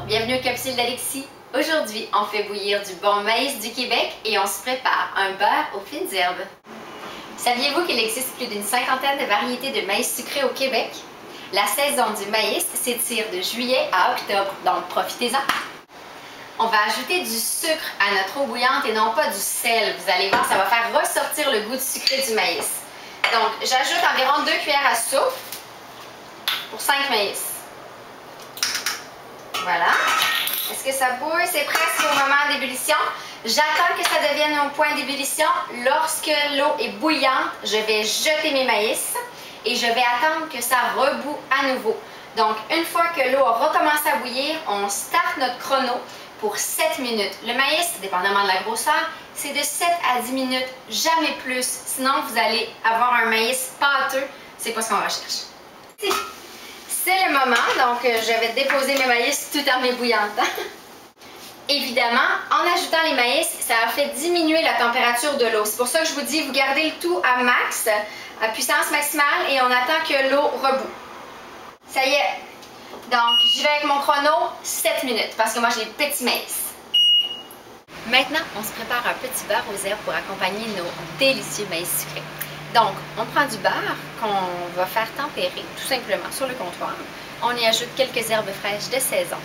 Bienvenue aux capsules d'Alexis. Aujourd'hui, on fait bouillir du bon maïs du Québec et on se prépare un beurre aux fines herbes. Saviez-vous qu'il existe plus d'une cinquantaine de variétés de maïs sucré au Québec? La saison du maïs s'étire de juillet à octobre, donc profitez-en. On va ajouter du sucre à notre eau bouillante et non pas du sel. Vous allez voir, ça va faire ressortir le goût sucré du maïs. Donc, j'ajoute environ 2 cuillères à soupe pour 5 maïs. Voilà. Est-ce que ça bouille? C'est presque au moment d'ébullition. J'attends que ça devienne au point d'ébullition. Lorsque l'eau est bouillante, je vais jeter mes maïs et je vais attendre que ça reboue à nouveau. Donc, une fois que l'eau a recommencé à bouillir, on starte notre chrono pour 7 minutes. Le maïs, dépendamment de la grosseur, c'est de 7 à 10 minutes, jamais plus. Sinon, vous allez avoir un maïs pâteux. C'est pas ce qu'on recherche. C'est le moment, donc je vais déposer mes maïs tout en ébouillant. Évidemment, en ajoutant les maïs, ça a fait diminuer la température de l'eau. C'est pour ça que je vous dis, vous gardez le tout à max, à puissance maximale, et on attend que l'eau reboue. Ça y est. Donc, j'y vais avec mon chrono, 7 minutes, parce que moi j'ai des petits maïs. Maintenant, on se prépare un petit beurre aux herbes pour accompagner nos délicieux maïs sucrés. Donc, on prend du beurre qu'on va faire tempérer tout simplement sur le comptoir. On y ajoute quelques herbes fraîches de saison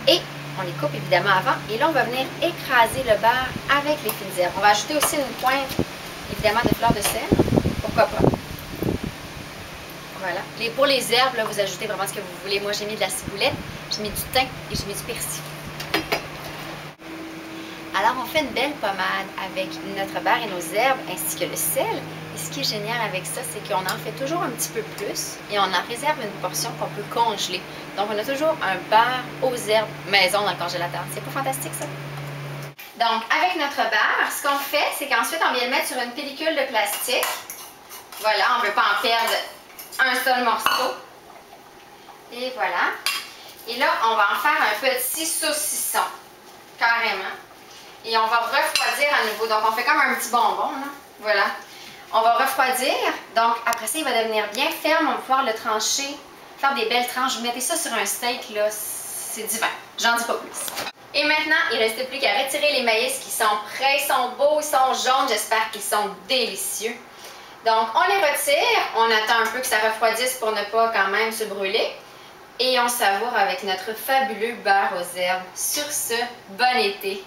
et on les coupe évidemment avant. Et là, on va venir écraser le beurre avec les fines herbes. On va ajouter aussi une pointe évidemment de fleur de sel. Pourquoi pas? Voilà. Pour les herbes, là, vous ajoutez vraiment ce que vous voulez. Moi, j'ai mis de la ciboulette, j'ai mis du thym et j'ai mis du persil. Alors, on fait une belle pommade avec notre beurre et nos herbes ainsi que le sel. Et ce qui est génial avec ça, c'est qu'on en fait toujours un petit peu plus et on en réserve une portion qu'on peut congeler. Donc, on a toujours un beurre aux herbes maison dans le congélateur. C'est pas fantastique, ça? Donc, avec notre beurre, ce qu'on fait, c'est qu'ensuite, on vient le mettre sur une pellicule de plastique. Voilà, on ne veut pas en perdre un seul morceau. Et voilà. Et là, on va en faire un petit saucisson, carrément. Et on va refroidir à nouveau. Donc, on fait comme un petit bonbon, là. Voilà. On va refroidir. Donc, après ça, il va devenir bien ferme. On va pouvoir le trancher, faire des belles tranches. Vous mettez ça sur un steak, là, c'est divin. J'en dis pas plus. Et maintenant, il ne reste plus qu'à retirer les maïs qui sont prêts. Ils sont beaux, ils sont jaunes. J'espère qu'ils sont délicieux. Donc, on les retire. On attend un peu que ça refroidisse pour ne pas quand même se brûler. Et on savoure avec notre fabuleux beurre aux herbes. Sur ce, bon été!